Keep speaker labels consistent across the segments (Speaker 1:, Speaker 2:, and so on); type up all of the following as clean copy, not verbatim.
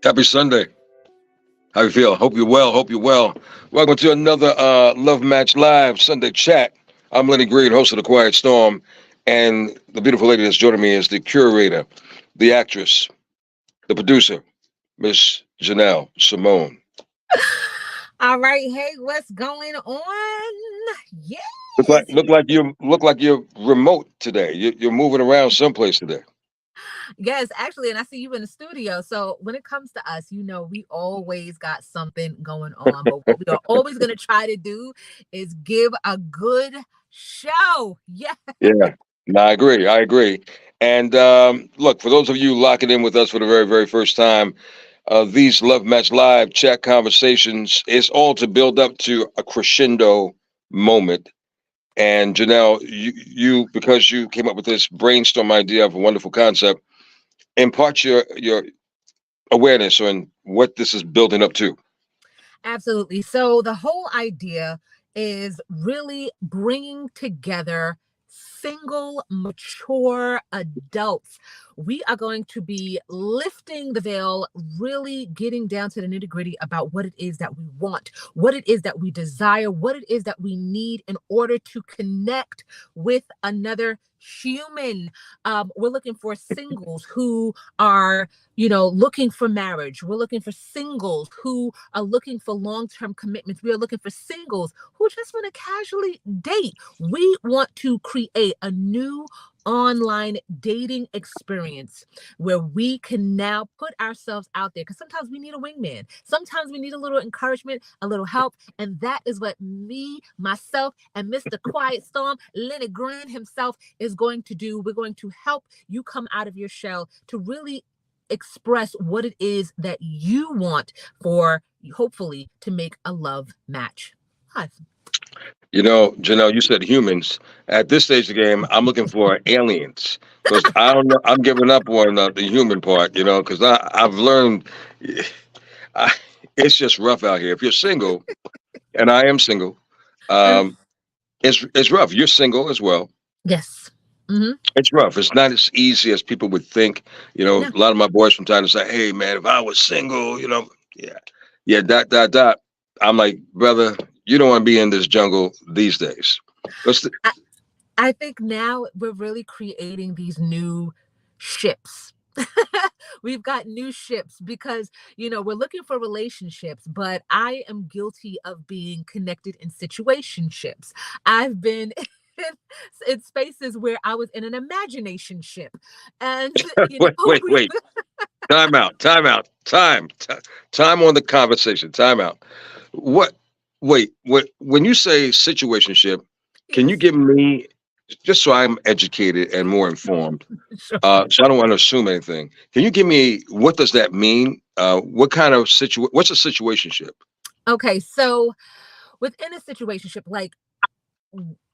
Speaker 1: Happy Sunday. How you feel? Hope you're well. Hope you're well. Welcome to another Love Match Live Sunday chat. I'm Lenny Green, host of The Quiet Storm, and the beautiful lady that's joining me is the curator, the actress, the producer, Miss Jenelle Simone.
Speaker 2: All right, hey, what's going on?
Speaker 1: Look like
Speaker 2: Yes,
Speaker 1: look like you're remote today. You're moving around someplace today.
Speaker 2: yes, actually, and I see you in the studio. So when it comes to us, we always got something going on. But what we are always going to try to do is give a good show. Yeah.
Speaker 1: Yeah, no, I agree. I agree. And look, for those of you locking in with us for the very, very first time, these Love Match Live chat conversations is all to build up to a crescendo moment. And Janelle, you because you came up with this brainstorm idea of a wonderful concept, impart your awareness on what this is building up to.
Speaker 2: Absolutely. So the whole idea is really bringing together single, mature adults. We are going to be lifting the veil, really getting down to the nitty gritty about what it is that we want, what it is that we desire, what it is that we need in order to connect with another human. We're looking for singles who are looking for marriage. We're looking for singles who are looking for long-term commitments. We are looking for singles who just want to casually date. We want to create a new online dating experience where we can now put ourselves out there, because sometimes we need a wingman, sometimes we need a little encouragement, a little help, and that is what me, myself, and Mr. Quiet Storm, Lenny Green himself, is going to do. We're going to help you come out of your shell to really express what it is that you want for, hopefully, to make a love match. Hi.
Speaker 1: Janelle, you said humans. At this stage of the game, I'm looking for aliens because I don't know. I'm giving up on the human part, because I've learned I, it's just rough out here. If you're single, and I am single, um, it's rough. You're single as well.
Speaker 2: Yes. Hmm.
Speaker 1: It's rough. It's not as easy as people would think.
Speaker 2: No.
Speaker 1: A lot of my boys from time to say, "Hey, man, if I was single, yeah, yeah, dot dot dot." I'm like, brother, you don't want to be in this jungle these days. Let's.
Speaker 2: I, I think now we're really creating these new ships. We've got new ships because, we're looking for relationships, but I am guilty of being connected in situationships. I've been in spaces where I was in an imagination ship. And,
Speaker 1: Wait, wait,
Speaker 2: we,
Speaker 1: wait. Time out. Time out. Time on the conversation. Time out. What? Wait. What? When you say situationship, can you
Speaker 2: yes,
Speaker 1: give me just so I'm educated and more informed?
Speaker 2: sure.
Speaker 1: So I don't want to assume anything. Can you give me what does that mean? What kind of What's a situationship?
Speaker 2: Okay, so within a situationship, like,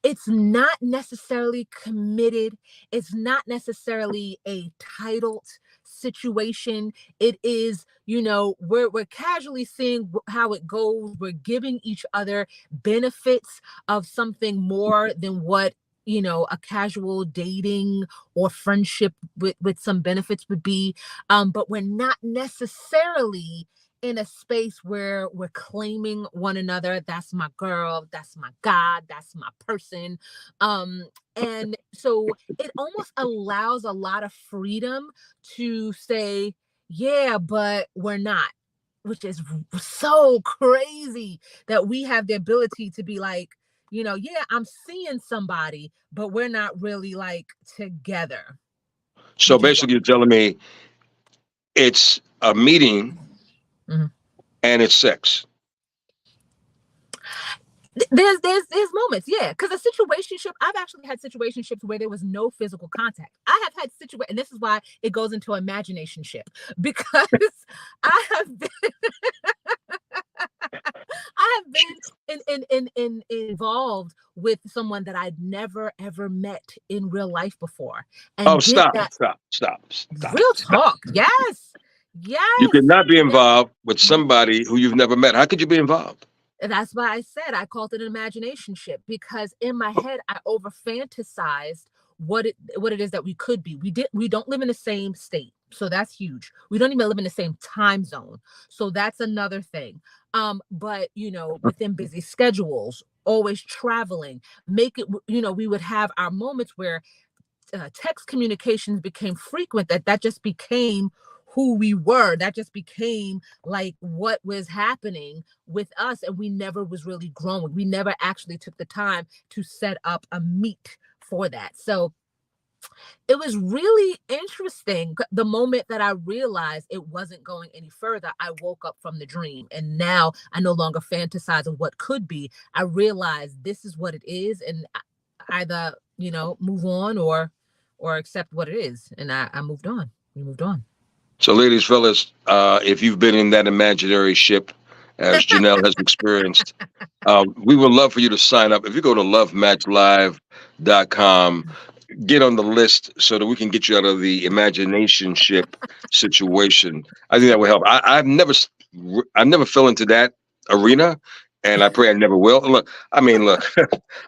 Speaker 2: it's not necessarily committed. It's not necessarily a titled situation. It is, we're casually seeing how it goes. We're giving each other benefits of something more than what a casual dating or friendship with some benefits would be. But we're not necessarily in a space where we're claiming one another. That's my girl, that's my god, that's my person. um and so it almost allows a lot of freedom to say, yeah, but we're not, which is so crazy that we have the ability to be like, yeah, I'm seeing somebody, but we're not really like together.
Speaker 1: So
Speaker 2: Which is what.
Speaker 1: basically, you're telling me it's a meeting
Speaker 2: Mhm.
Speaker 1: and it's sex.
Speaker 2: There's moments, yeah, because a situationship, I've actually had situationships where there was no physical contact. I have had and this is why it goes into imagination ship, because I have been I have been involved with someone that I'd never ever met in real life before,
Speaker 1: Oh,
Speaker 2: and did
Speaker 1: stop,
Speaker 2: that.
Speaker 1: stop, stop, stop,
Speaker 2: Real
Speaker 1: stop.
Speaker 2: talk, yes,
Speaker 1: You could
Speaker 2: yes,
Speaker 1: not be
Speaker 2: yes.
Speaker 1: involved with
Speaker 2: Mhm.
Speaker 1: somebody who you've never met. How could you be involved?
Speaker 2: And that's why I said I called it an imagination ship, because in my head I over fantasized what it is that we could be. We don't live in the same state. So that's huge. We don't even live in the same time zone. So that's another thing. But within busy schedules, always traveling, make it, we would have our moments where text communications became frequent, that just became who we were, that just became like what was happening with us, and we never was really growing, we never actually took the time to set up a meet for that. So it was really interesting. The moment that I realized it wasn't going any further, I woke up from the dream. And now I no longer fantasize of what could be. I realize this is what it is. And either, move on or accept what it is. And I moved on. We moved on.
Speaker 1: So, ladies, fellas, if you've been in that imaginary ship, as Jenelle has experienced, we would love for you to sign up. If you go to lovematchlive.com, get on the list so that we can get you out of the imagination ship situation. I think that will help. I've never fell into that arena, and I pray I never will. Look, look,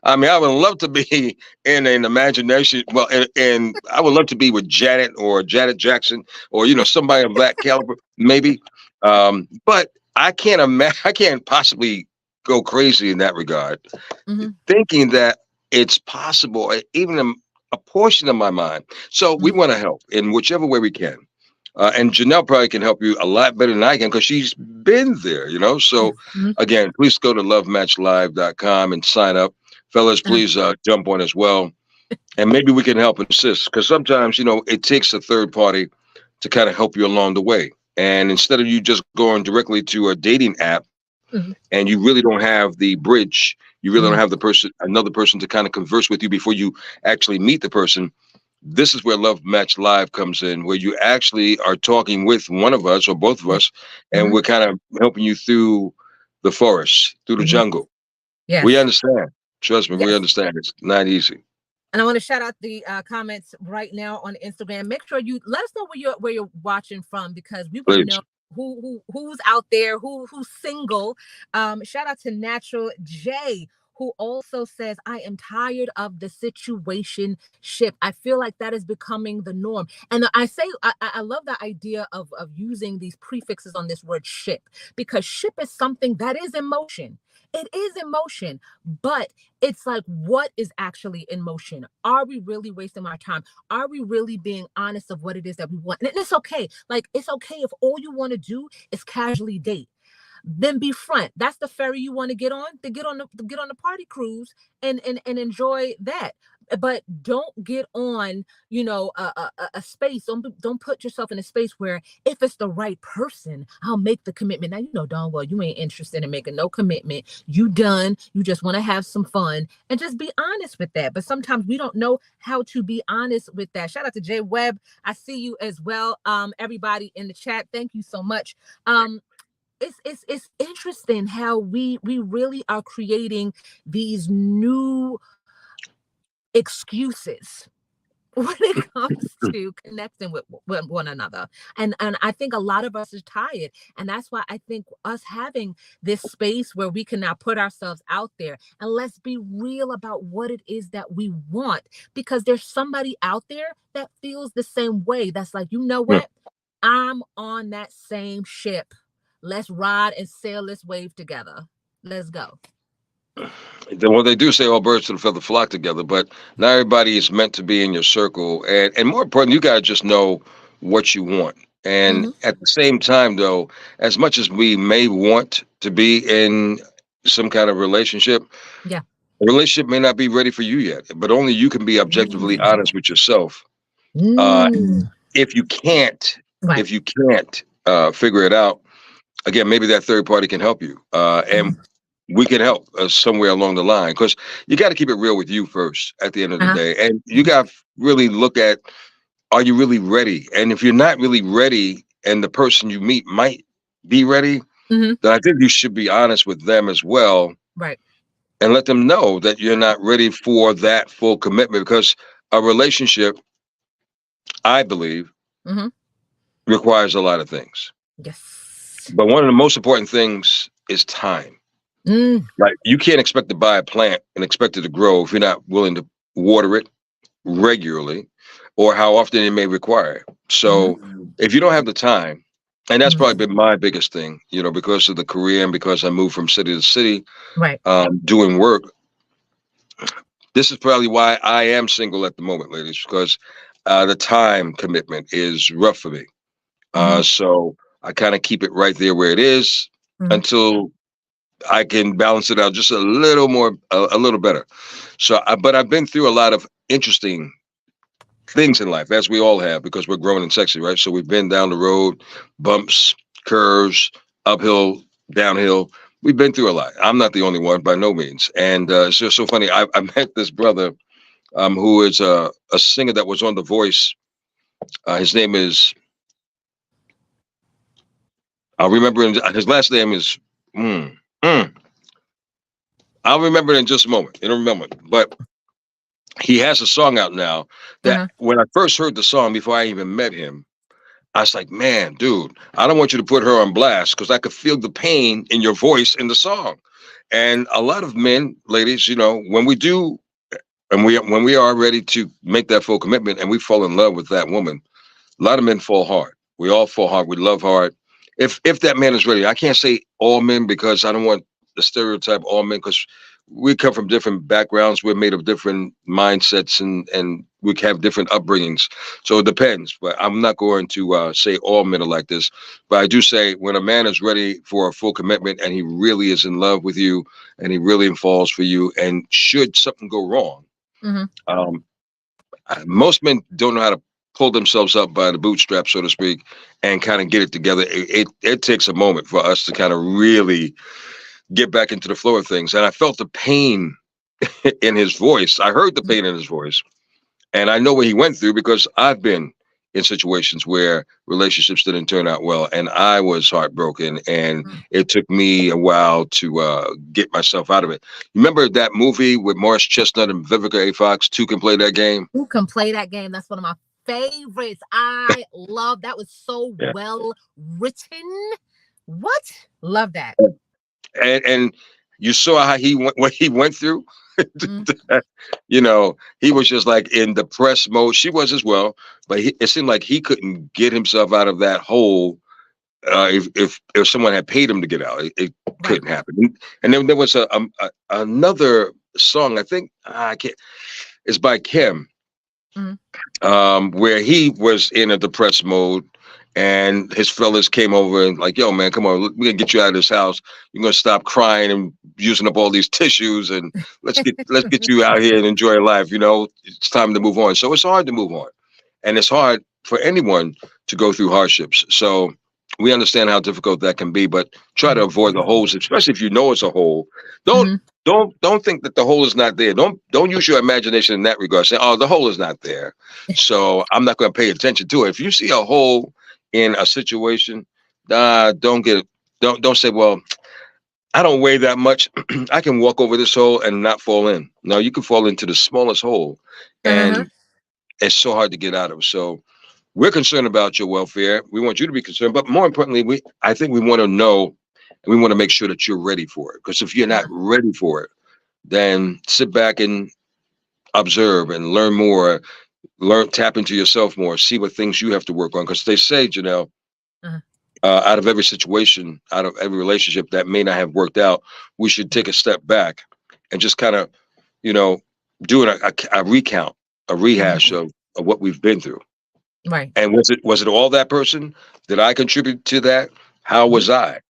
Speaker 1: I would love to be in an imagination. Well, and I would love to be with Janet or Janet Jackson or somebody of that caliber, maybe. But I can't imagine. I can't possibly go crazy in that regard, thinking that it's possible, even a portion of my mind. So we want to help in whichever way we can. And Jenelle probably can help you a lot better than I can because she's been there, So again, please go to lovematchlive.com and sign up. Fellas, please jump on as well. And maybe we can help and assist because sometimes, it takes a third party to kind of help you along the way. And instead of you just going directly to a dating app and you really don't have the bridge, you really don't have another person to kind of converse with you before you actually meet the person. This is where Love Match Live comes in, where you actually are talking with one of us or both of us, and we're kind of helping you through the forest, through the jungle.
Speaker 2: Yes.
Speaker 1: We understand. Trust me,
Speaker 2: Yes.
Speaker 1: we understand. It's not easy.
Speaker 2: And I want to shout out the comments right now on Instagram. Make sure you let us know where you're watching from, because we want to know who's out there, who's single. Shout out to Natural J, who also says, I am tired of the situation ship. I feel like that is becoming the norm. And I love the idea of using these prefixes on this word ship, because ship is something that is in motion. It is in motion, but it's like, what is actually in motion? Are we really wasting our time? Are we really being honest of what it is that we want? And it's okay. Like, it's okay if all you want to do is casually date. Then be front. That's the ferry you want to get on. To get on the party cruise and enjoy that. But don't get on, a space. Don't put yourself in a space where, if it's the right person, I'll make the commitment. Now, darn well you ain't interested in making no commitment. You done. You just want to have some fun, and just be honest with that. But sometimes we don't know how to be honest with that. Shout out to Jay Webb. I see you as well. Everybody in the chat, thank you so much. It's interesting how we really are creating these new excuses when it comes to connecting with one another. And I think a lot of us are tired. And that's why I think us having this space where we can now put ourselves out there, and let's be real about what it is that we want, because there's somebody out there that feels the same way. That's like, what? I'm on that same ship. Let's ride and sail this wave together. Let's go.
Speaker 1: Well, they do say all birds of the feather flock together, but not everybody is meant to be in your circle. And more important, you got to just know what you want. And at the same time, though, as much as we may want to be in some kind of relationship, the relationship may not be ready for you yet, but only you can be objectively honest with yourself. If you can't, figure it out, again, maybe that third party can help you. And we can help somewhere along the line, because you got to keep it real with you first at the end of the day. And you got to really look at, are you really ready? And if you're not really ready and the person you meet might be ready, then I think you should be honest with them as well.
Speaker 2: Right.
Speaker 1: And let them know that you're not ready for that full commitment, because a relationship, I believe, requires a lot of things.
Speaker 2: Yes.
Speaker 1: But one of the most important things is time. Like, you can't expect to buy a plant and expect it to grow if you're not willing to water it regularly. or how often it may require.
Speaker 2: Hmm.
Speaker 1: So if you don't have the time, and that's
Speaker 2: Hmm.
Speaker 1: probably been my biggest thing, because of the career and because I moved from city to city,
Speaker 2: Right.
Speaker 1: doing work. This is probably why I am single at the moment, ladies, because the time commitment is rough for me.
Speaker 2: Hmm.
Speaker 1: So I kind of keep it right there where it is
Speaker 2: Hmm.
Speaker 1: until I can balance it out just a little more, a little better. But I've been through a lot of interesting things in life, as we all have, because we're grown and sexy, right? So we've been down the road, bumps, curves, uphill, downhill. We've been through a lot. I'm not the only one, by no means. And it's just so funny. I met this brother who is a singer that was on The Voice. His name is, I'll remember, his last name is, mm, mm, I'll remember it in just a moment, in a moment. But he has a song out now that
Speaker 2: Uh-huh.
Speaker 1: when I first heard the song before I even met him, I was like, man, dude, I don't want you to put her on blast because I could feel the pain in your voice in the song. And a lot of men, ladies, when we do, and when we are ready to make that full commitment and we fall in love with that woman, a lot of men fall hard. We all fall hard. We love hard. If that man is ready, I can't say all men because I don't want the stereotype all men because we come from different backgrounds. We're made of different mindsets and we have different upbringings. So it depends. But I'm not going to say all men are like this. But I do say when a man is ready for a full commitment and he really is in love with you and he really falls for you, and should something go wrong,
Speaker 2: Hmm.
Speaker 1: um, most men don't know how to pull themselves up by the bootstraps, so to speak, and kind of get it together. It takes a moment for us to kind of really get back into the flow of things. And I felt the pain in his voice. I heard the pain in his voice, and I know what he went through because I've been in situations where relationships didn't turn out well, and I was heartbroken, and it took me a while to get myself out of it. Remember that movie with Morris Chestnut and Vivica A. Fox? Two Can Play That Game.
Speaker 2: Who can play that game? That's one of my favorites. I love that. Was so
Speaker 1: Yeah.
Speaker 2: well written. What? Love that.
Speaker 1: And you saw how he went, what he went through.
Speaker 2: Mm.
Speaker 1: He was just like in depressed mode. She was as well, but it seemed like he couldn't get himself out of that hole. If someone had paid him to get out, it
Speaker 2: Right.
Speaker 1: couldn't happen. And then there was another song. I think I can't. It's by Kim,
Speaker 2: Mm.
Speaker 1: where he was in a depressed mode, and his fellas came over and like, yo, man, come on, we're gonna get you out of this house. You're gonna stop crying and using up all these tissues, and let's get you out here and enjoy life. It's time to move on. So it's hard to move on, and it's hard for anyone to go through hardships. So we understand how difficult that can be, but try to avoid the holes, especially if you know it's a hole. Don't
Speaker 2: Mm-hmm.
Speaker 1: don't think that the hole is not there. Don't use your imagination in that regard. Say, oh, the hole is not there, so I'm not going to pay attention to it. If you see a hole in a situation, don't get don't say, well, I don't weigh that much. I can walk over this hole and not fall in. No, you can fall into the smallest hole,
Speaker 2: Uh-huh.
Speaker 1: and it's so hard to get out of. So we're concerned about your welfare. We want you to be concerned, but more importantly, I think we want to know and we want to make sure that you're ready for it. Because if you're not
Speaker 2: Uh-huh.
Speaker 1: ready for it, then sit back and observe and learn more, tap into yourself more, see what things you have to work on. Because they say, Janelle,
Speaker 2: Uh-huh.
Speaker 1: out of every situation, out of every relationship that may not have worked out, we should take a step back and just kind of, you know, do a recount, a rehash
Speaker 2: Mhm.
Speaker 1: of what we've been through.
Speaker 2: Right.
Speaker 1: And was it all that person? Did I contribute to that? How was I?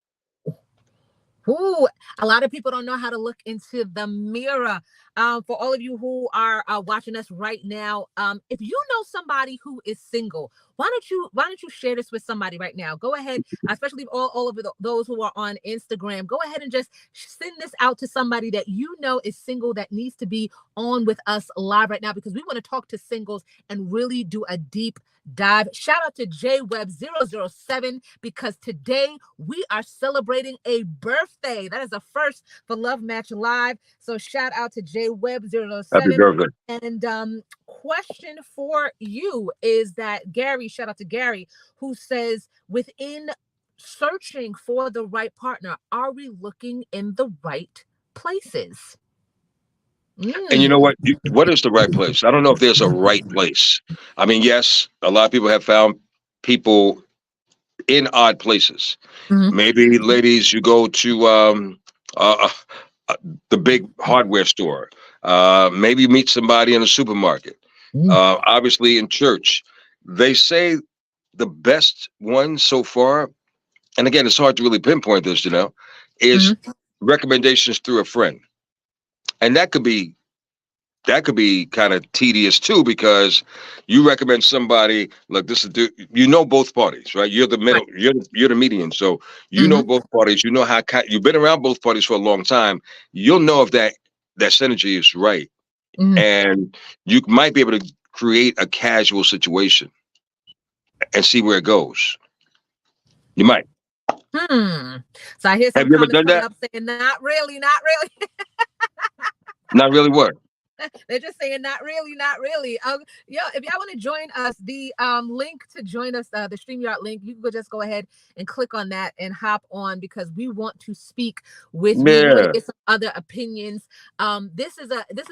Speaker 2: Ooh, a lot of people don't know how to look into the mirror. For all of you who are watching us right now, if you know somebody who is single, why don't you share this with somebody right now? Go ahead, especially all of those who are on Instagram. Go ahead and just send this out to somebody that you know is single that needs to be on with us live right now because we want to talk to singles and really do a deep dive. Shout out to JWeb007 because today we are celebrating a birthday. That is a first for Love Match Live. So shout out to
Speaker 1: Happy
Speaker 2: JWeb007.
Speaker 1: birthday.
Speaker 2: And question for you is that Gary, shout out to Gary, who says within searching for the right partner, are we looking in the right places?
Speaker 1: And you know
Speaker 2: Mm.
Speaker 1: what? What is the right place? I don't know if there's a right place. I mean, yes, a lot of people have found people in odd places.
Speaker 2: Mhm.
Speaker 1: Maybe, ladies, you go to uh, uh, the big hardware store. Maybe you meet somebody in a supermarket.
Speaker 2: Mm.
Speaker 1: Obviously, in church. They say the best one so far, and again, it's hard to really pinpoint this, is
Speaker 2: Mhm.
Speaker 1: recommendations through a friend. And that could be kind of tedious too, because you recommend somebody, look, this is both parties, right? You're the
Speaker 2: Right.
Speaker 1: middle, you're the median, so you know
Speaker 2: Mhm.
Speaker 1: both parties. You know you've been around both parties for a long time. You'll know if that synergy is right,
Speaker 2: Mhm.
Speaker 1: and you might be able to create a casual situation and see where it goes. You might.
Speaker 2: Hmm. So I hear some
Speaker 1: Have you ever
Speaker 2: comments
Speaker 1: done
Speaker 2: coming
Speaker 1: that?
Speaker 2: up saying, "Not really, not really."
Speaker 1: Not really. What?
Speaker 2: They're just saying not really, not really. Yeah, if y'all want to join us, the link to join us, the StreamYard link, you can just go ahead and click on that and hop on because we want to speak with you. We want to
Speaker 1: Yeah.
Speaker 2: get some other opinions. This is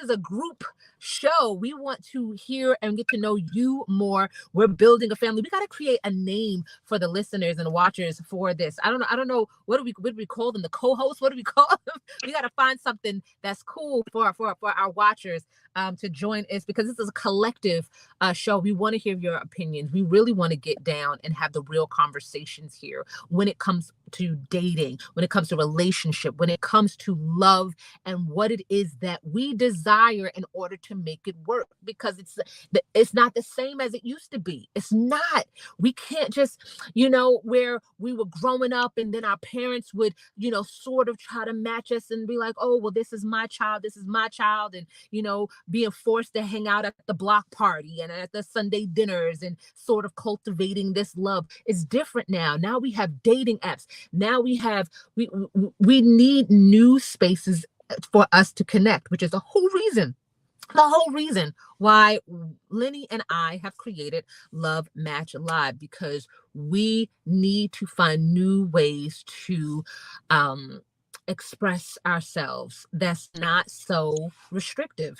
Speaker 2: a group show. We want to hear and get to know you more. We're building a family. We got to create a name for the listeners and watchers for this. I don't know what do we call them? The co-hosts? What do we call them? We got to find something that's cool for our watchers to join us because this is a collective show. We want to hear your opinions. We really want to get down and have the real conversations here when it comes to dating, when it comes to relationship, when it comes to love and what it is that we desire in order to make it work because it's not the same as it used to be. It's not. We can't just, where we were growing up and then our parents would, sort of try to match us and be like, oh, well, this is my child, this is my child. And, being forced to hang out at the block party and at the Sunday dinners and sort of cultivating this love. It's different now. Now we have dating apps. Now we need new spaces for us to connect, which is the whole reason why Lenny and I have created Love Match Live because we need to find new ways to um, express ourselves that's not so restrictive.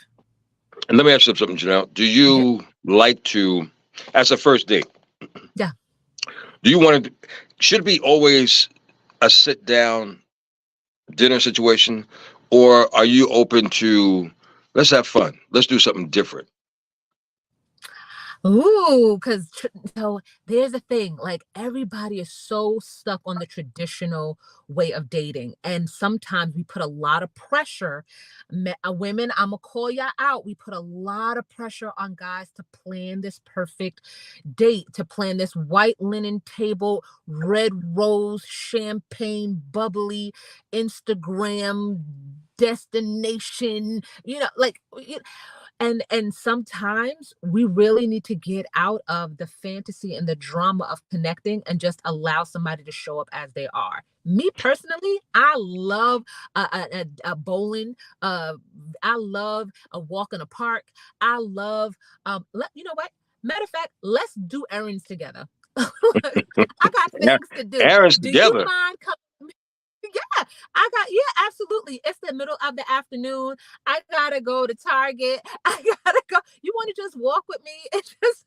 Speaker 1: And let me ask you something, Janelle. Do
Speaker 2: Okay.
Speaker 1: you like to, as a first date,
Speaker 2: Yeah.
Speaker 1: do you want to, should it be always a sit down dinner situation, or are you open to, let's have fun, let's do something different?
Speaker 2: Ooh, because so there's a thing like everybody is so stuck on the traditional way of dating, and sometimes we put a lot of pressure. Women, I'm gonna call y'all out. We put a lot of pressure on guys to plan this perfect date, to plan this white linen table, red rose, champagne, bubbly, Instagram destination. And sometimes we really need to get out of the fantasy and the drama of connecting and just allow somebody to show up as they are. Me personally, I love a bowling. Uh, I love a walk in a park. I love you know what? Matter of fact, let's do errands together. I got
Speaker 1: Yeah.
Speaker 2: things to do.
Speaker 1: Errands
Speaker 2: Do you
Speaker 1: together.
Speaker 2: mind coming? Yeah, yeah, absolutely. It's the middle of the afternoon. I gotta go to Target. I gotta go. You want to just walk with me? It's just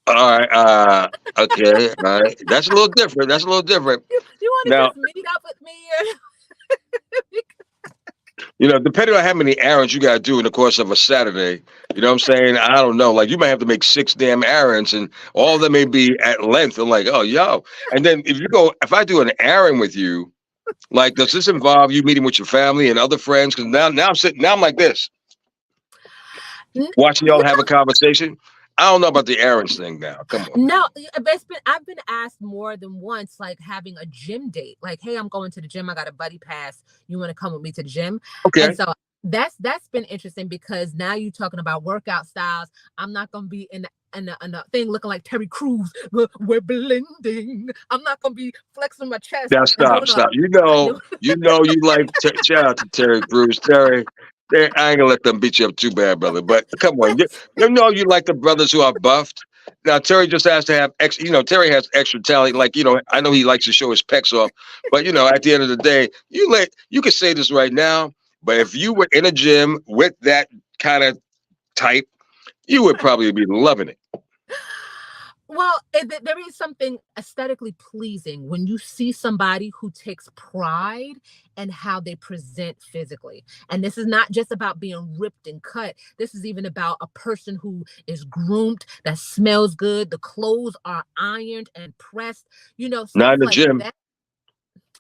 Speaker 1: All right. Okay. All right. That's a little different. That's a little different.
Speaker 2: you want to
Speaker 1: Now,
Speaker 2: just meet up with me?
Speaker 1: depending on how many errands you got to do in the course of a Saturday, you know what I'm saying? I don't know. Like, you might have to make six damn errands, and all of them may be at length. I'm like, oh, yo. And then if I do an errand with you, like, does this involve you meeting with your family and other friends? Because now I'm like this,
Speaker 2: N-
Speaker 1: watching y'all have a conversation. I don't know about the errands thing now. Come on.
Speaker 2: No, I've been asked more than once, like having a gym date. Like, hey, I'm going to the gym. I got a buddy pass. You want to come with me to the gym? And
Speaker 1: Okay.
Speaker 2: so that's been interesting because now you're talking about workout styles. I'm not gonna be in a thing looking like Terry Crews. We're blending. I'm not gonna be flexing my chest
Speaker 1: Now
Speaker 2: and
Speaker 1: stop,
Speaker 2: doing a
Speaker 1: stop. You like shout out to Terry Crews. I ain't gonna let them beat you up too bad, brother. But come on, you like the brothers who are buffed. Now Terry just has to have extra. Terry has extra talent. Like, I know he likes to show his pecs off, but at the end of the day, you can say this right now. But if you were in a gym with that kind of type, you would probably be loving it.
Speaker 2: Well, there is something aesthetically pleasing when you see somebody who takes pride in how they present physically. And this is not just about being ripped and cut. This is even about a person who is groomed, that smells good. The clothes are ironed and pressed,
Speaker 1: Not
Speaker 2: stuff
Speaker 1: in the
Speaker 2: like
Speaker 1: gym.
Speaker 2: that.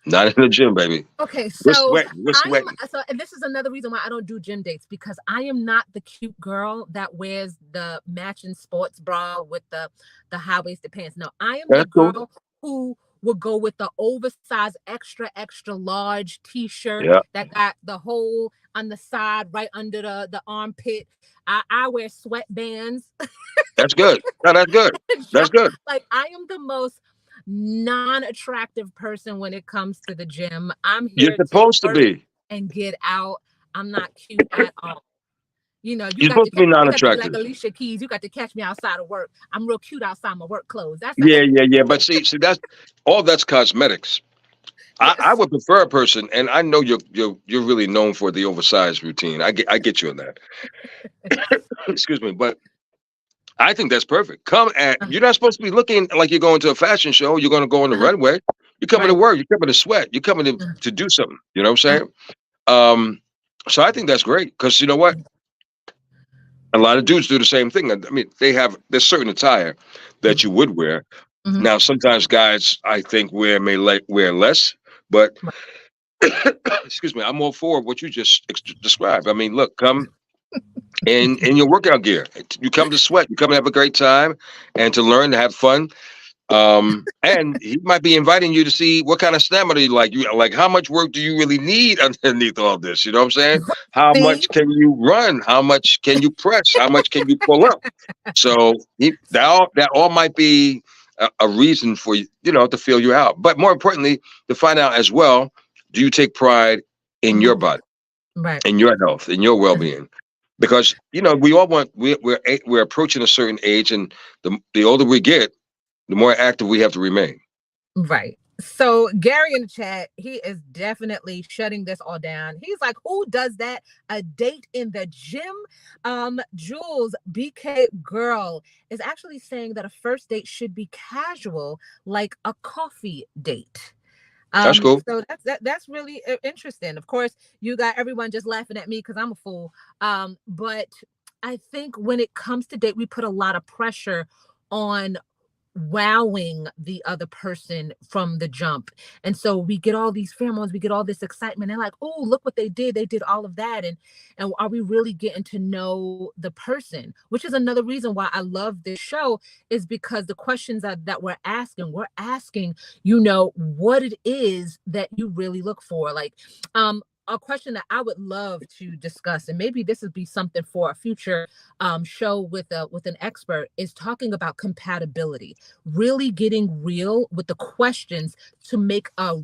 Speaker 1: Not in the gym, baby.
Speaker 2: Okay,
Speaker 1: We're
Speaker 2: so
Speaker 1: sweating. We're
Speaker 2: I
Speaker 1: sweating.
Speaker 2: am so and this is another reason why I don't do gym dates because I am not the cute girl that wears the matching sports bra with the high-waisted pants. No, I am the
Speaker 1: That's cool.
Speaker 2: girl who will go with the oversized extra extra large t-shirt
Speaker 1: Yeah,
Speaker 2: that got the hole on the side right under the armpit. I wear sweatbands.
Speaker 1: that's good. No, that's good. That's good.
Speaker 2: Like I am the most non-attractive person when it comes to the gym. I'm
Speaker 1: You're
Speaker 2: here to
Speaker 1: supposed to
Speaker 2: work
Speaker 1: be.
Speaker 2: and get out. I'm not cute at all. You
Speaker 1: You're
Speaker 2: got to
Speaker 1: supposed to be
Speaker 2: you got to be like
Speaker 1: non-attractive.
Speaker 2: Alicia Keys. You got to catch me outside of work. I'm real cute outside my work clothes. That's
Speaker 1: Yeah, yeah, yeah. But see, that's all. That's cosmetics. I
Speaker 2: yes.
Speaker 1: would prefer a person, and I know you're really known for the oversized routine. I get you on that. Excuse me, but I think that's perfect. Come at
Speaker 2: Uh,
Speaker 1: you're not supposed to be looking like you're going to a fashion show. You're going to go on the
Speaker 2: uh-huh,
Speaker 1: runway. You're coming to
Speaker 2: right.
Speaker 1: work. You're coming to sweat. You're coming
Speaker 2: Uh,
Speaker 1: to do something. You know what I'm
Speaker 2: uh,
Speaker 1: saying? Um, so I think that's great because you know what? A lot of dudes do the same thing. I mean, there's certain attire that
Speaker 2: mhm,
Speaker 1: you would wear.
Speaker 2: mhm,
Speaker 1: Now, sometimes guys I think wear less, but
Speaker 2: right.
Speaker 1: excuse me, I'm all for what you just described. I mean, look, come in your workout gear. You come to sweat. You come to have a great time and to learn to have fun. And he might be inviting you to see what kind of stamina you like. You like how much work do you really need underneath all this? You know what I'm saying? How
Speaker 2: See,
Speaker 1: much can you run? How much can you press? How much can you pull up? So that all might be a reason for you to feel you out. But more importantly, to find out as well, do you take pride in your
Speaker 2: mhm,
Speaker 1: body,
Speaker 2: right.
Speaker 1: in your health, in your well
Speaker 2: Mhm,
Speaker 1: being? Because we all want we're approaching a certain age, and the older we get, the more active we have to remain.
Speaker 2: right. So Gary in the chat, he is definitely shutting this all down. He's like, who does that? A date in the gym? Jules, BK girl, is actually saying that a first date should be casual, like a coffee date.
Speaker 1: That's cool.
Speaker 2: So that's really interesting. Of course, you got everyone just laughing at me because I'm a fool. But I think when it comes to date, we put a lot of pressure on wowing the other person from the jump. And so we get all these pheromones, we get all this excitement. They're like, oh, look what they did. They did all of that. And are we really getting to know the person? Which is another reason why I love this show, is because the questions that we're asking, what it is that you really look for. Like a question that I would love to discuss, and maybe this would be something for a future show with an expert, is talking about compatibility, really getting real with the questions to make a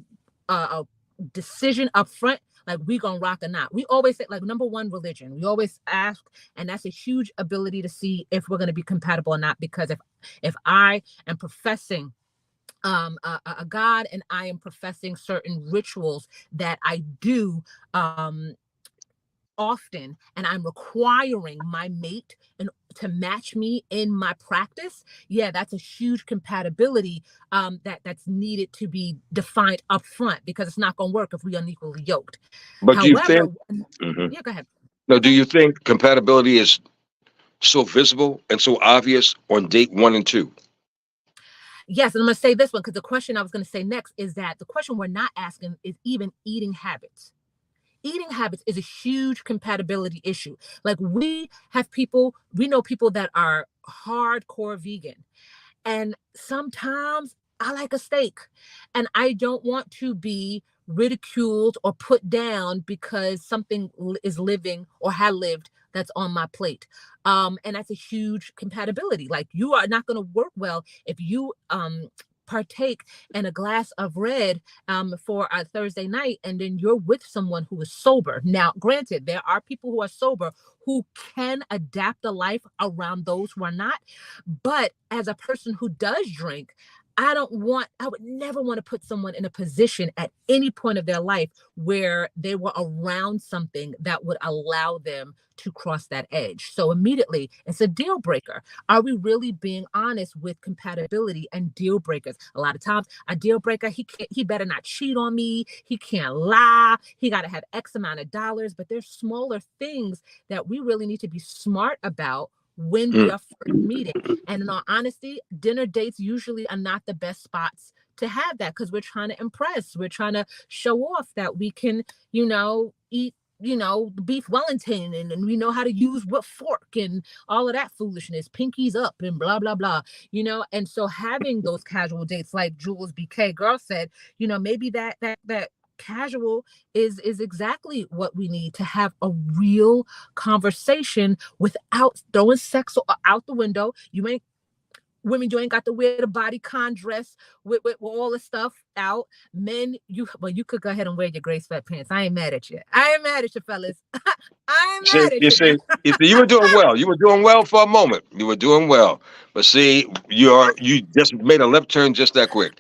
Speaker 2: decision up front, like we gonna rock or not. We always say, like, number one, religion. We always ask, and that's a huge ability to see if we're gonna be compatible or not. Because if I am professing a god, and I am professing certain rituals that I do often, and I'm requiring my mate and to match me in my practice, yeah, that's a huge compatibility that's needed to be defined up front, because it's not going to work if we unequally yoked.
Speaker 1: But do you
Speaker 2: However,
Speaker 1: think? Mhm.
Speaker 2: yeah, go ahead.
Speaker 1: No, do
Speaker 2: Go ahead.
Speaker 1: you think compatibility is so visible and so obvious on date one and two?
Speaker 2: Yes, and I'm going to say this one because the question I was going to say next is that the question we're not asking is even eating habits. Eating habits is a huge compatibility issue. Like we know people that are hardcore vegan, and sometimes I like a steak, and I don't want to be ridiculed or put down because something is living or had lived that's on my plate. And that's a huge compatibility. Like, you are not going to work well if you partake in a glass of red for a Thursday night, and then you're with someone who is sober. Now, granted, there are people who are sober who can adapt a life around those who are not. But as a person who does drink, I would never want to put someone in a position at any point of their life where they were around something that would allow them to cross that edge. So immediately, it's a deal breaker. Are we really being honest with compatibility and deal breakers? A lot of times, a deal breaker, he better not cheat on me. He can't lie. He got to have X amount of dollars. But there's smaller things that we really need to be smart about when we
Speaker 1: Mm.
Speaker 2: are first meeting. And in all honesty, dinner dates usually are not the best spots to have that because we're trying to impress. We're trying to show off that we can, eat, beef Wellington and we know how to use what fork and all of that foolishness, pinkies up and blah, blah, blah, And so having those casual dates, like Jules BK Girl said, maybe that casual is exactly what we need to have a real conversation without throwing sex out the window. You ain't got to wear the bodycon dress with all the stuff out. Men, you could go ahead and wear your gray sweatpants. I ain't mad at you. I ain't mad at you, fellas. I ain't
Speaker 1: See,
Speaker 2: mad at
Speaker 1: you
Speaker 2: you.
Speaker 1: see, you were doing well. You were doing well for a moment. You were doing well, but see, you just made a left turn just that quick.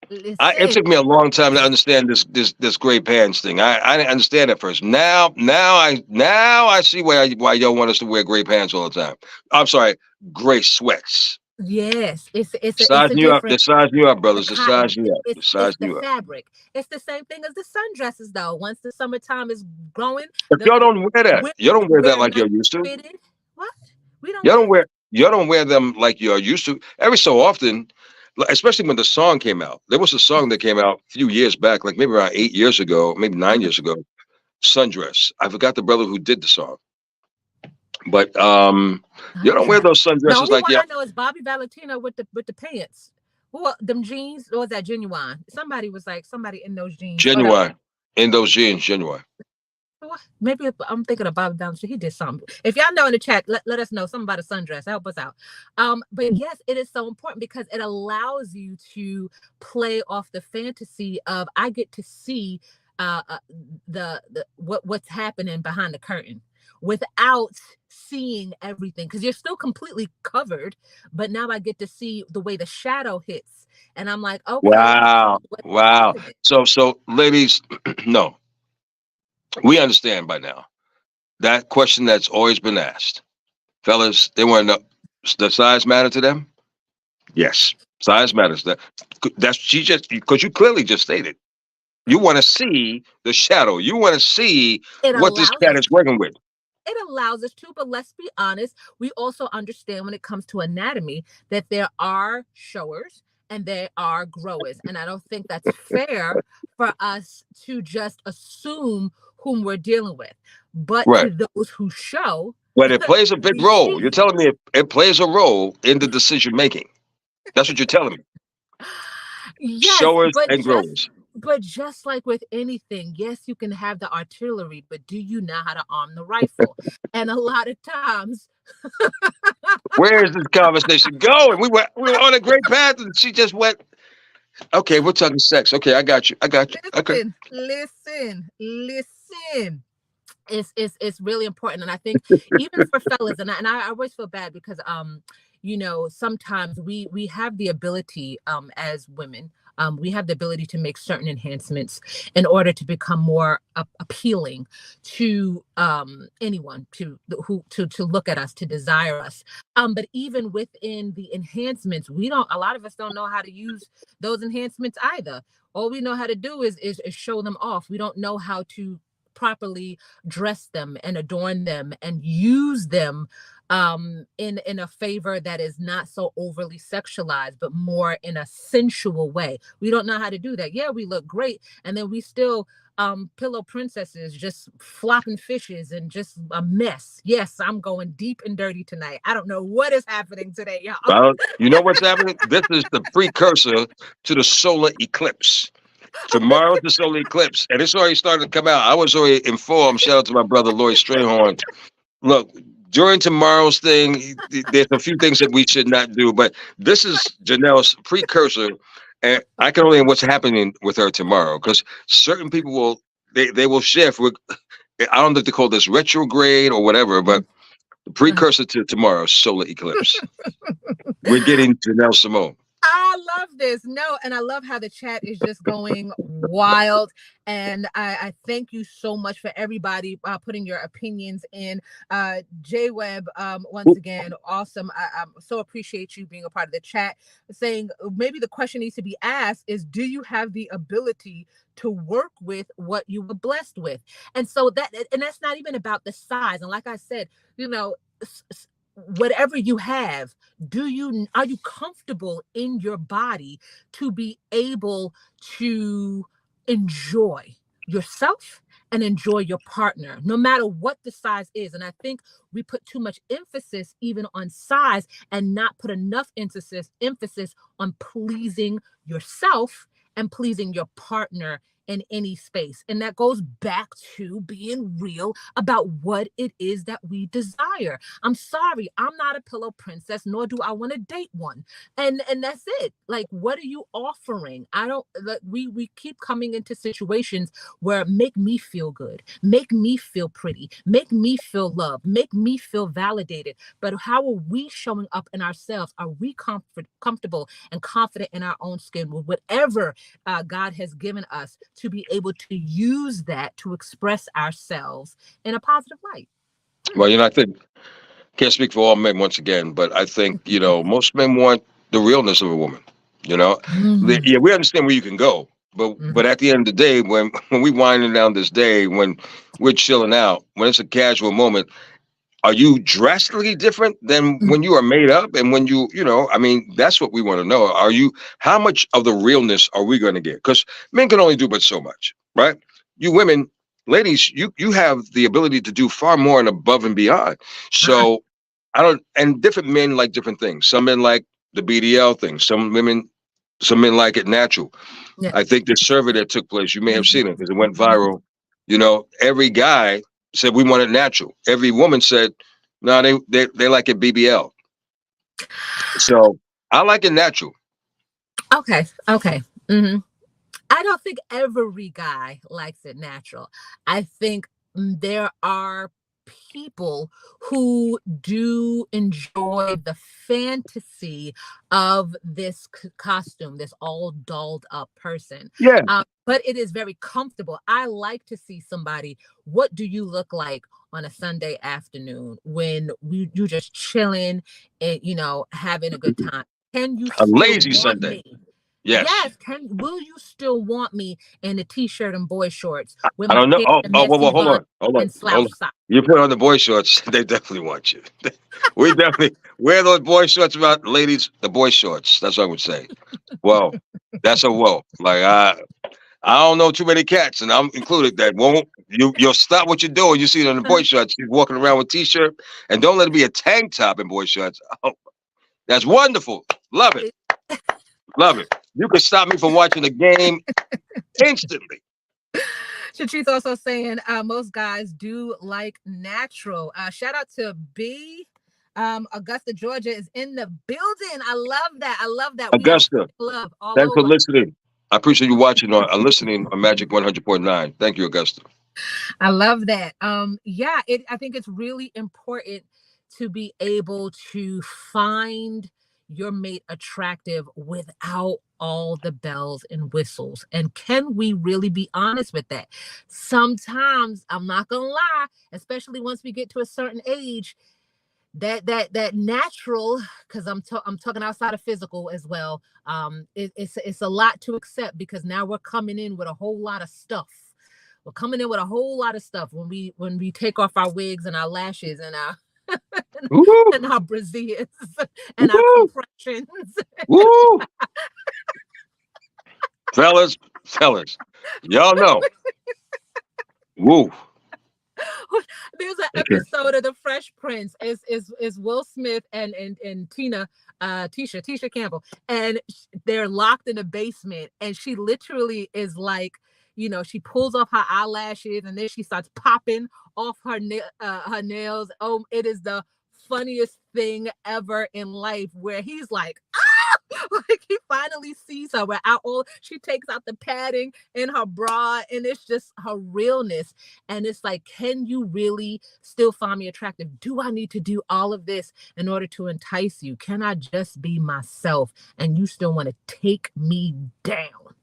Speaker 1: It
Speaker 2: Listen,
Speaker 1: took me a long time to understand this gray pants thing. I didn't understand at first. Now I see why y'all want us to wear gray pants all the time. I'm sorry, gray sweats.
Speaker 2: yes, it's a
Speaker 1: Sizing you up.
Speaker 2: different.
Speaker 1: They're sizing you up,
Speaker 2: The
Speaker 1: brothers. They're
Speaker 2: cotton.
Speaker 1: sizing you up. They're
Speaker 2: It's
Speaker 1: sizing
Speaker 2: the
Speaker 1: you up.
Speaker 2: fabric. It's the same thing as the sundresses, though. Once the summertime is growing,
Speaker 1: But y'all
Speaker 2: the
Speaker 1: don't wear that.
Speaker 2: women
Speaker 1: You don't wear that
Speaker 2: wear
Speaker 1: like
Speaker 2: nice
Speaker 1: you're used to.
Speaker 2: fitted. What? We don't
Speaker 1: You
Speaker 2: wear
Speaker 1: don't wear you don't wear them like you're used to. Every so often, especially when the song came out. There was a song that came out a few years back, like maybe around 8 years ago, maybe nine
Speaker 2: uh-huh.
Speaker 1: years ago. Sundress. I forgot the brother who did the song, but you don't wear
Speaker 2: Sundress.
Speaker 1: those
Speaker 2: The
Speaker 1: sundresses
Speaker 2: only
Speaker 1: like
Speaker 2: one
Speaker 1: yeah,
Speaker 2: I know is Bobby Valentino with the pants. Who them jeans or was that genuine? Somebody was like somebody in those jeans. Or the
Speaker 1: genuine in those jeans, genuine.
Speaker 2: maybe I'm thinking of Bobby Valentino. He did something. If y'all know in the chat, let us know something about a sundress. Help us out. But yes, it is so important because it allows you to play off the fantasy of I get to see uh, uh the what's happening behind the curtain without seeing everything because you're still completely covered, but now I get to see the way the shadow hits, and I'm like, okay,
Speaker 1: Wow,
Speaker 2: what's
Speaker 1: wow.
Speaker 2: happening?
Speaker 1: So ladies, no, we understand by now that question that's always been asked, fellas. They want to know, does size matter to them? Yes, size matters. That's she just because you clearly just stated you want to see the shadow. You want to see
Speaker 2: It
Speaker 1: what this
Speaker 2: allows
Speaker 1: cat
Speaker 2: us
Speaker 1: is working with.
Speaker 2: it allows us to, but let's be honest, we also understand when it comes to anatomy that there are showers and there are growers. And I don't think that's fair for us to just assume whom we're dealing with. But
Speaker 1: Right.
Speaker 2: to those who show,
Speaker 1: But it plays a big
Speaker 2: we
Speaker 1: role. You're
Speaker 2: see.
Speaker 1: telling me it plays a role in the decision making. That's what you're telling me.
Speaker 2: Yes,
Speaker 1: Showers and growers.
Speaker 2: but just like with anything, yes, you can have the artillery, but do you know how to arm the rifle? And a lot of times,
Speaker 1: Where is this conversation going? We were on a great path, and she just went. Okay, we're talking sex. Okay, I got you. I got you. Okay.
Speaker 2: listen. It's really important, and I think even for fellas, and I always feel bad because sometimes we have the ability as women. We have the ability to make certain enhancements in order to become more appealing to anyone to look at us, to desire us. But even within the enhancements, we don't. A lot of us don't know how to use those enhancements either. All we know how to do is show them off. We don't know how to properly dress them and adorn them and use them in a favor that is not so overly sexualized but more in a sensual way. We don't know how to do that. Yeah, we look great and then we still pillow princesses just flopping fishes and just a mess. Yes, I'm going deep and dirty tonight. I don't know what is happening today, y'all.
Speaker 1: Well, you know what's happening? This is the precursor to the solar eclipse. Tomorrow's the solar eclipse, and it's already starting to come out. I was already informed. Shout out to my brother Lloyd Strayhorn. Look, during tomorrow's thing, there's a few things that we should not do, but this is Janelle's precursor, and I can only what's happening with her tomorrow because certain people they will shift. I don't know if they call this retrograde or whatever, but the precursor to tomorrow's solar eclipse. We're getting Jenelle Simone.
Speaker 2: I love this. No, and I love how the chat is just going wild. And I thank you so much for everybody putting your opinions in. J Web, once again, awesome. I so appreciate you being a part of the chat. Saying maybe the question needs to be asked is, do you have the ability to work with what you were blessed with? And so and that's not even about the size. And like I said, you know, whatever you have, are you comfortable in your body to be able to enjoy yourself and enjoy your partner, no matter what the size is? And I think we put too much emphasis even on size and not put enough emphasis on pleasing yourself and pleasing your partner in any space. And that goes back to being real about what it is that we desire. I'm sorry, I'm not a pillow princess, nor do I want to date one. And that's it. Like, what are you offering? I don't like we keep coming into situations where make me feel good, make me feel pretty, make me feel loved, make me feel validated. But how are we showing up in ourselves? Are we comfortable and confident in our own skin with whatever God has given us to be able to use that to express ourselves in a positive light?
Speaker 1: Well, I think can't speak for all men once again, but I think most men want the realness of a woman. You know,
Speaker 2: Mm,
Speaker 1: yeah, we understand where you can go, but
Speaker 2: mhm,
Speaker 1: at the end of the day, when we winding down this day, when we're chilling out, when it's a casual moment, are you drastically different than
Speaker 2: mm,
Speaker 1: when you are made up and when I mean, that's what we want to know. How much of the realness are we going to get? Because men can only do but so much, right? You women, ladies, you have the ability to do far more and above and beyond.
Speaker 2: uh-uh,
Speaker 1: So I don't, and different men like different things. Some men like the BDL thing. Some men like it natural.
Speaker 2: yeah.
Speaker 1: I think the survey that took place, you may have
Speaker 2: Mhm,
Speaker 1: seen it because it went viral. Every guy said we want it natural. Every woman said, no, they like it BBL. So I like it natural.
Speaker 2: okay, okay. hmm I don't think every guy likes it natural. I think there are people who do enjoy the fantasy of this costume, this all dolled up person.
Speaker 1: Yeah.
Speaker 2: But it is very comfortable. I like to see somebody. What do you look like on a Sunday afternoon when you just chilling and having a good time? Can you
Speaker 1: A
Speaker 2: still
Speaker 1: lazy
Speaker 2: want
Speaker 1: Sunday.
Speaker 2: me?
Speaker 1: Yes.
Speaker 2: Yes, will you still want me in a t-shirt and boy shorts with
Speaker 1: I
Speaker 2: my
Speaker 1: don't know.
Speaker 2: hair
Speaker 1: Oh,
Speaker 2: in a
Speaker 1: oh, well,
Speaker 2: messy
Speaker 1: hold
Speaker 2: bun
Speaker 1: on. Hold on.
Speaker 2: and
Speaker 1: Hold
Speaker 2: slouch
Speaker 1: on.
Speaker 2: socks?
Speaker 1: You put on the boy shorts, they definitely want you. We definitely wear those boy shorts about ladies, the boy shorts. That's what I would say. Well, that's a whoa. Like I don't know too many cats, and I'm included that won't you'll stop what you're doing. You see it on the boy shorts. She's walking around with t-shirt, and don't let it be a tank top in boy shorts. Oh, that's wonderful. Love it.
Speaker 2: It-
Speaker 1: Love it. You can stop me from watching the game instantly.
Speaker 2: Shatrice also saying most guys do like natural. Shout out to B. Augusta, Georgia is in the building. I love that. I love that. We are
Speaker 1: Augusta,
Speaker 2: spreading love all
Speaker 1: thanks for
Speaker 2: over.
Speaker 1: listening. I appreciate you watching or listening on Magic 100.9. Thank you, Augusta.
Speaker 2: I love that. Yeah, I think it's really important to be able to find your mate attractive without all the bells and whistles. And can we really be honest with that? Sometimes, I'm not gonna lie, especially once we get to a certain age, that natural, because I'm talking outside of physical as well. It's a lot to accept because now we're coming in with a whole lot of stuff. We're coming in with a whole lot of stuff when we take off our wigs and our lashes and our
Speaker 1: Woo,
Speaker 2: and our braziers and our
Speaker 1: woo,
Speaker 2: compressions.
Speaker 1: woo. Fellas, y'all know. Woo.
Speaker 2: There's an
Speaker 1: Okay.
Speaker 2: episode of The Fresh Prince. Is Will Smith and Tisha Campbell, and they're locked in a basement, and she literally is like, she pulls off her eyelashes, and then she starts popping off her nails. Oh, it is the funniest thing ever in life, where he's like, Like he finally sees her. Where out all she takes out the padding in her bra, and it's just her realness. And it's like, can you really still find me attractive? Do I need to do all of this in order to entice you? Can I just be myself and you still want to take me down?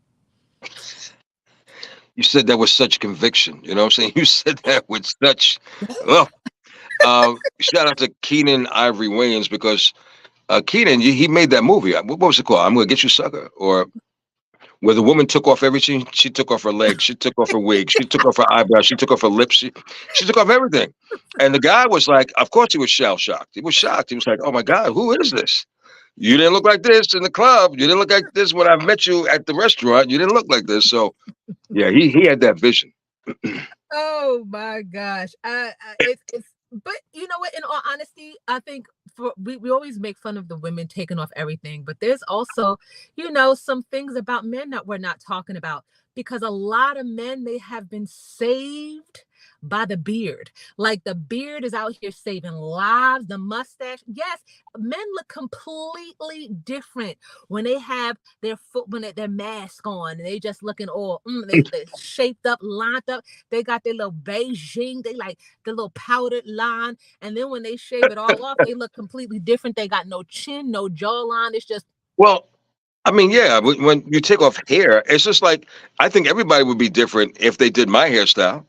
Speaker 1: You said that with such conviction. You know what I'm saying? You said that with such. Well, shout out to Keenan Ivory Wayans because Keenan, he made that movie. What was it called? I'm gonna get you, sucker. Or where the woman took off everything. She took off her legs. She took off her wig. She took off her eyebrows. She took off her lips. She took off everything. And the guy was like, of course he was shell shocked. He was shocked. He was like, oh my God, who is this? You didn't look like this in the club. You didn't look like this when I met you at the restaurant. You didn't look like this. So yeah, he had that vision.
Speaker 2: Oh my gosh. It's but you know what, in all honesty, I think we always make fun of the women taking off everything, but there's also, some things about men that we're not talking about, because a lot of men, they have been saved by the beard. Like the beard is out here saving lives, the mustache. Yes, men look completely different when they have their foot, when their mask on, and they just looking all they shaped up, lined up. They got their little Beijing, they like the little powdered line, and then when they shave it all off, they look completely different. They got no chin, no jawline. It's just
Speaker 1: Well, I mean, yeah, when you take off hair, it's just like I think everybody would be different if they did my hairstyle.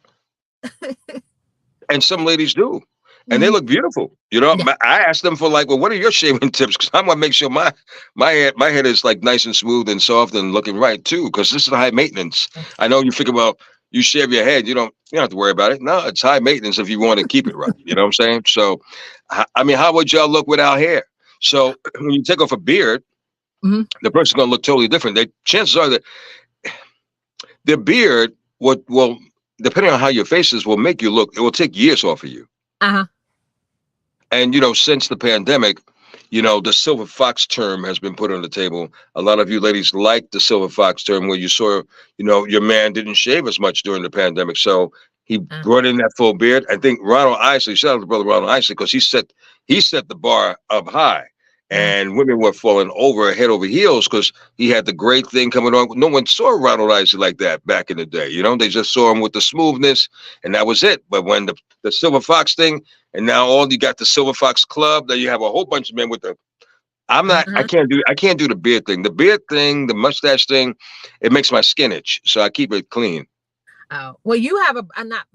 Speaker 1: And some ladies do, and they
Speaker 2: mhm.
Speaker 1: look beautiful. You know,
Speaker 2: Yeah.
Speaker 1: I asked them for like, well, what are your shaving tips? Because I want to make sure my head is like nice and smooth and soft and looking right too. Because this is high maintenance. I know you figure, well, you shave your head, you don't have to worry about it. No, it's high maintenance if you want to keep it right. You know what I'm saying? So, I mean, how would y'all look without hair? So when you take off a beard,
Speaker 2: Mhm.
Speaker 1: the person's gonna look totally different. Chances are that the beard will, depending on how your face is, will make you look. It will take years off of you.
Speaker 2: Uh-huh.
Speaker 1: And since the pandemic, the silver fox term has been put on the table. A lot of you ladies like the silver fox term, where you saw, your man didn't shave as much during the pandemic, so he
Speaker 2: Uh,
Speaker 1: brought in that full beard. I think Ronald Isley, shout out to brother Ronald Isley, because he set the bar up high,
Speaker 2: mm,
Speaker 1: and women were falling over head over heels because he had the great thing coming on. No one saw Ronald Isley like that back in the day. They just saw him with the smoothness, and that was it. But when the silver fox thing, and now all you got the Silver Fox Club. That you have a whole bunch of men with the. I'm not. I
Speaker 2: uh-huh.
Speaker 1: can't do the beard thing. The beard thing, the mustache thing, it makes my skin itch. So I keep it clean.
Speaker 2: Oh, well, you have I'm not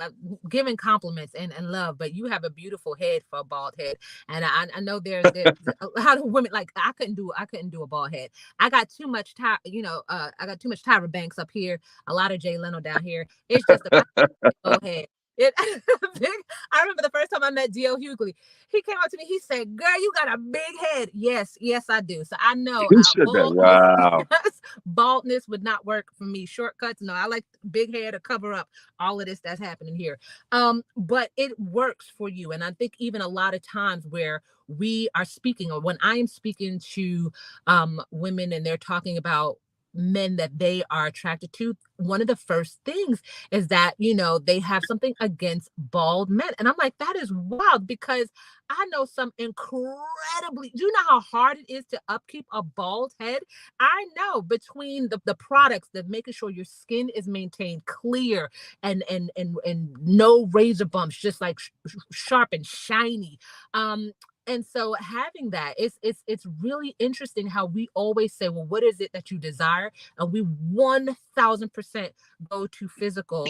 Speaker 2: giving compliments and love, but you have a beautiful head for a bald head. And I know there's a lot of women, like I couldn't do a bald head. I got too much Tyra Banks up here, a lot of Jay Leno down here. It's just a bald head. It, I remember the first time I met D.L. Hughley. He came up to me. He said, "Girl, you got a big head." Yes, yes, I do. So I know
Speaker 1: Who said that?
Speaker 2: baldness,
Speaker 1: Wow.
Speaker 2: yes, baldness would not work for me. Shortcuts, no. I like big hair to cover up all of this that's happening here. But it works for you, and I think even a lot of times where we are speaking, or when I am speaking to women, and they're talking about men that they are attracted to, one of the first things is that they have something against bald men, and I'm like, that is wild, because I know some incredibly, do you know how hard it is to upkeep a bald head? I know, between the products that making sure your skin is maintained clear, and no razor bumps, just like sharp and shiny. And so having that, it's really interesting how we always say, well, what is it that you desire? And we 1000% go to physical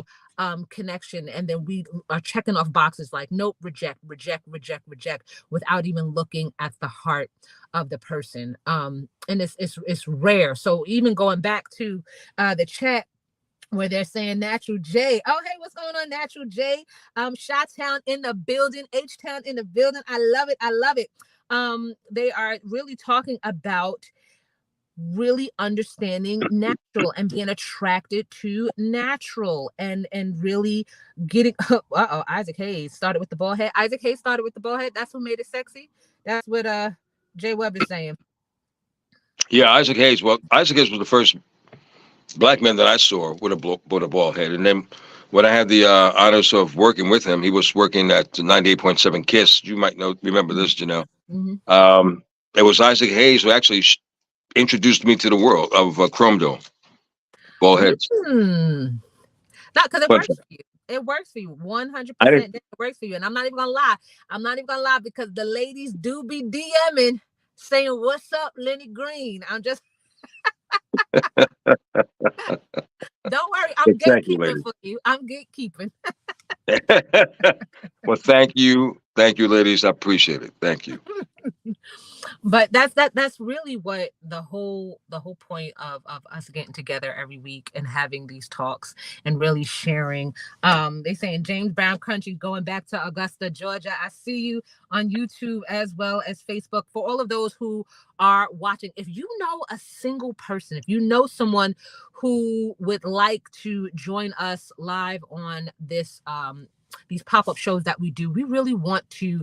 Speaker 2: connection, and then we are checking off boxes like nope, reject, reject, reject, reject, without even looking at the heart of the person. And it's rare. So even going back to the chat, where they're saying Natural J. Oh, hey, what's going on, Natural J? Chi-Town in the building, H-Town in the building. I love it. I love it. They are really talking about really understanding natural and being attracted to natural, and really getting Isaac Hayes started with the ball head. Isaac Hayes started with the ball head. That's what made it sexy. That's what Jay Webb is saying.
Speaker 1: Yeah, Isaac Hayes. Well, Isaac Hayes was the first black man that I saw with a bald head, and then when I had the honors of working with him, he was working at 98.7 Kiss. You might remember this, Janelle.
Speaker 2: Mm-hmm.
Speaker 1: It was Isaac Hayes who actually introduced me to the world of Chrome Dome, bald heads.
Speaker 2: Mm. Not because it
Speaker 1: Fun
Speaker 2: works
Speaker 1: fact.
Speaker 2: for you. It works for you.
Speaker 1: I didn't.
Speaker 2: 100% it works for you. And I'm not even gonna lie. I'm not even gonna lie because the ladies do be DMing saying, "What's up, Lenny Green?" I'm just don't worry, I'm
Speaker 1: Thank you,
Speaker 2: gatekeeping
Speaker 1: ladies.
Speaker 2: for you. I'm gatekeeping.
Speaker 1: Well, thank you, ladies. I appreciate it. Thank you.
Speaker 2: But that's really what the whole point of us getting together every week and having these talks and really sharing. They saying James Brown Country going back to Augusta, Georgia. I see you on YouTube as well as Facebook. For all of those who are watching, if you know a single person, if you know someone who would like to join us live on this these pop-up shows that we do, we really want to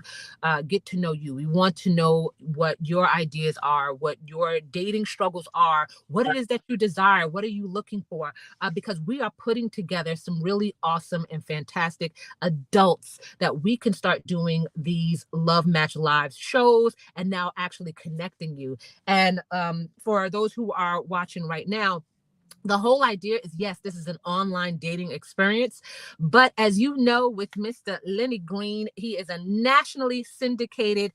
Speaker 2: get to know you. We want to know what your ideas are, what your dating struggles are, what it is that you desire, what are you looking for, because we are putting together some really awesome and fantastic adults that we can start doing these Love Match Live shows and now actually connecting you. And for those who are watching right now, the whole idea is, yes, this is an online dating experience, but as you know, with Mr. Lenny Green, he is a nationally syndicated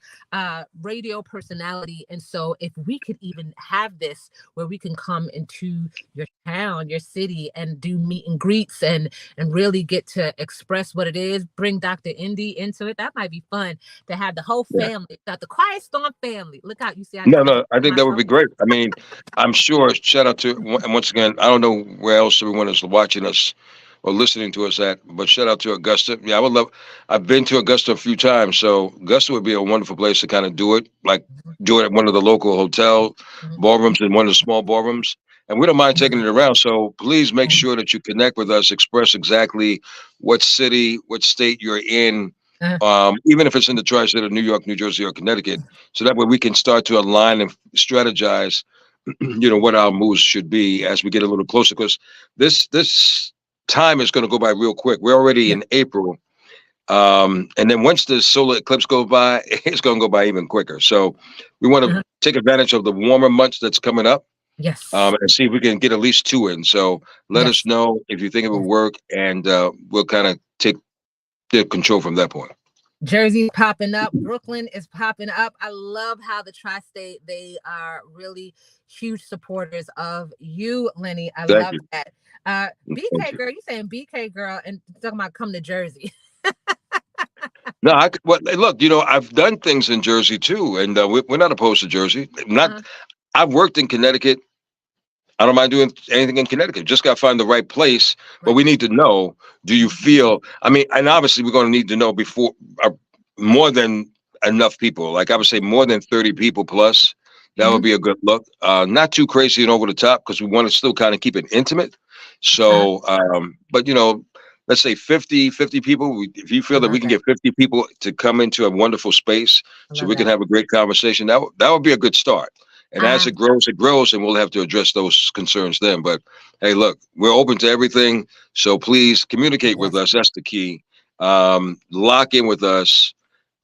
Speaker 2: radio personality. And so if we could even have this where we can come into your town, your city, and do meet and greets and really get to express what it is, bring Dr. Indy into it, that might be fun to have the whole
Speaker 1: Yeah.
Speaker 2: family, got the Quiet Storm family. Look out, you see, I
Speaker 1: No,
Speaker 2: kind of
Speaker 1: no, I think that would
Speaker 2: myself.
Speaker 1: be great. I mean, I'm sure. Shout out to and once again. I don't know where else everyone is watching us or listening to us at, but shout out to Augusta. Yeah, I would love. I've been to Augusta a few times, so Augusta would be a wonderful place to kind of do it. Like do it at one of the local hotel
Speaker 2: Mhm.
Speaker 1: ballrooms in one of the small ballrooms, and we don't mind taking it around. So please make sure that you connect with us. Express exactly what city, what state you're in.
Speaker 2: Uh,
Speaker 1: Even if it's in the tri-state of New York, New Jersey, or Connecticut, so that way we can start to align and strategize what our moves should be as we get a little closer, because this time is going to go by real quick. We're already
Speaker 2: yeah.
Speaker 1: in April, and then once the solar eclipse goes by, it's going to go by even quicker. So we want to
Speaker 2: Uh-huh.
Speaker 1: take advantage of the warmer months that's coming up,
Speaker 2: Yes.
Speaker 1: and see if we can get at least two in. So let us
Speaker 2: Yes.
Speaker 1: know if you think it will
Speaker 2: Yes.
Speaker 1: work, and we'll kind of take the control from that point.
Speaker 2: Jersey's popping up. Brooklyn is popping up. I love how the tri-state, they are really huge supporters of you, Lenny. I
Speaker 1: Thank
Speaker 2: love
Speaker 1: you.
Speaker 2: that.
Speaker 1: Thank
Speaker 2: BK
Speaker 1: you.
Speaker 2: girl, you saying BK girl and talking about come to Jersey.
Speaker 1: No, well, hey, look, I've done things in Jersey too, and we're not opposed to Jersey. Not,
Speaker 2: Uh-huh.
Speaker 1: I've worked in Connecticut. I don't mind doing anything in Connecticut. Just got to find the right place. But
Speaker 2: Right.
Speaker 1: we need to know, do you
Speaker 2: Mhm.
Speaker 1: feel, I mean, and obviously we're going to need to know before more than enough people. Like I would say more than 30 people plus. That would
Speaker 2: Mhm.
Speaker 1: be a good look. Not too crazy and over the top because we want to still kind of keep it intimate.
Speaker 2: Uh-huh.
Speaker 1: So, but let's say 50 people. If you
Speaker 2: I
Speaker 1: feel that we
Speaker 2: love
Speaker 1: can
Speaker 2: that.
Speaker 1: get 50 people to come into a wonderful space
Speaker 2: I
Speaker 1: so
Speaker 2: love
Speaker 1: we can
Speaker 2: that.
Speaker 1: have a great conversation, that would be a good start. And as
Speaker 2: Ah,
Speaker 1: it grows, and we'll have to address those concerns then. But hey, look, we're open to everything. So please communicate with
Speaker 2: yes.
Speaker 1: us. That's the key. Lock in with us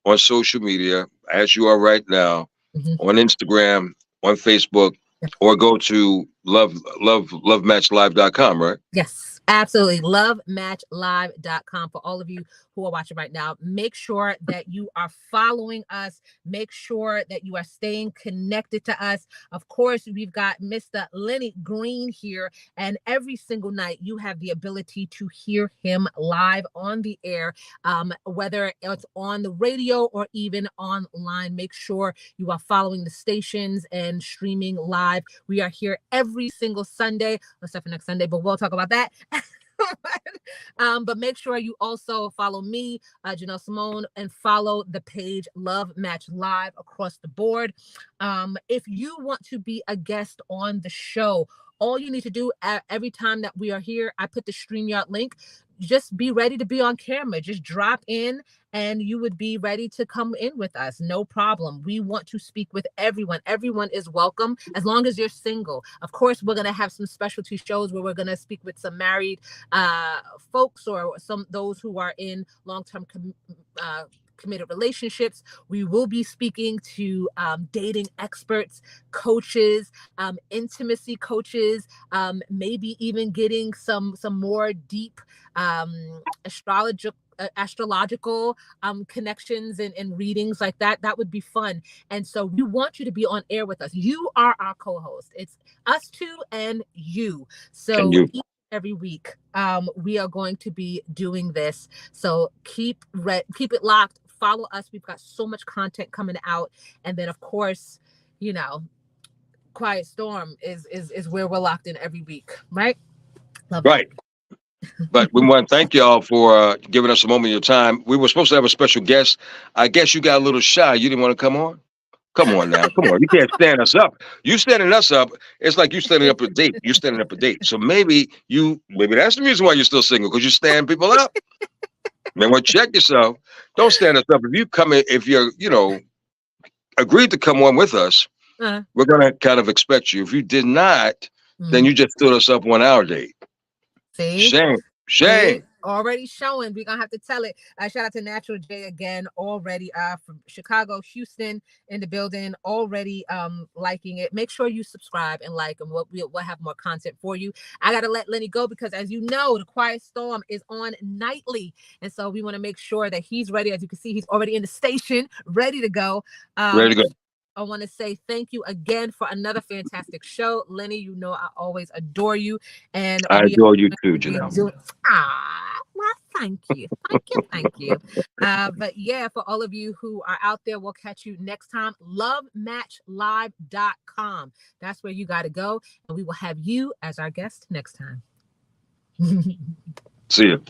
Speaker 1: on social media as you are right now,
Speaker 2: Mhm.
Speaker 1: on Instagram, on Facebook, or go to lovematchlive.com, right?
Speaker 2: Yes, absolutely. Lovematchlive.com. For all of you who are watching right now, make sure that you are following us. Make sure that you are staying connected to us. Of course, we've got Mr. Lenny Green here, and every single night you have the ability to hear him live on the air, whether it's on the radio or even online. Make sure you are following the stations and streaming live. We are here every single Sunday, except for next Sunday, but we'll talk about that. But make sure you also follow me, Jenelle Simone, and follow the page Love Match Live across the board. If you want to be a guest on the show, all you need to do every time that we are here, I put the StreamYard link. Just be ready to be on camera. Just drop in and you would be ready to come in with us. No problem. We want to speak with everyone. Everyone is welcome as long as you're single. Of course, we're going to have some specialty shows where we're going to speak with some married uh, folks or some those who are in long-term committed relationships. We will be speaking to dating experts, coaches, intimacy coaches, maybe even getting some more deep astrological connections and readings like that. That would be fun. And so we want you to be on air with us. You are our co-host. It's us two and you.
Speaker 1: And
Speaker 2: So
Speaker 1: you.
Speaker 2: every week we are going to be doing this. So keep it locked. Follow us. We've got so much content coming out. And then of course, you know, Quiet Storm is where we're locked in every week, right? Love that.
Speaker 1: Right. But we want to thank y'all for giving us a moment of your time. We were supposed to have a special guest. I guess you got a little shy. You didn't want to come on? Come on now. Come on. You can't stand us up. You standing us up, it's like you standing up a date. You're standing up a date. So maybe that's the reason why you're still single, because you stand people up. Man, well, check yourself. Don't stand us up. If you come in, if you're, agreed to come on with us,
Speaker 2: Uh,
Speaker 1: we're gonna kind of expect you. If you did not, then
Speaker 2: mm.
Speaker 1: you just stood us up 1 hour date.
Speaker 2: See?
Speaker 1: Shame.
Speaker 2: See,
Speaker 1: Shame.
Speaker 2: already showing. We're gonna have to tell it. Shout out to Natural J again, already from Chicago, Houston in the building, already liking it. Make sure you subscribe and like, and we'll have more content for you. I gotta let Lenny go because, as you know, the Quiet Storm is on nightly, and so we want to make sure that he's ready. As you can see, he's already in the station, ready to go.
Speaker 1: Ready to go.
Speaker 2: I want to say thank you again for another fantastic show. Lenny, you know I always adore you. And
Speaker 1: I
Speaker 2: we
Speaker 1: adore you too,
Speaker 2: are
Speaker 1: Jenelle.
Speaker 2: doing well, thank you. Thank you. Thank you. But yeah, for all of you who are out there, we'll catch you next time. LoveMatchLive.com. That's where you got to go. And we will have you as our guest next time.
Speaker 1: See you.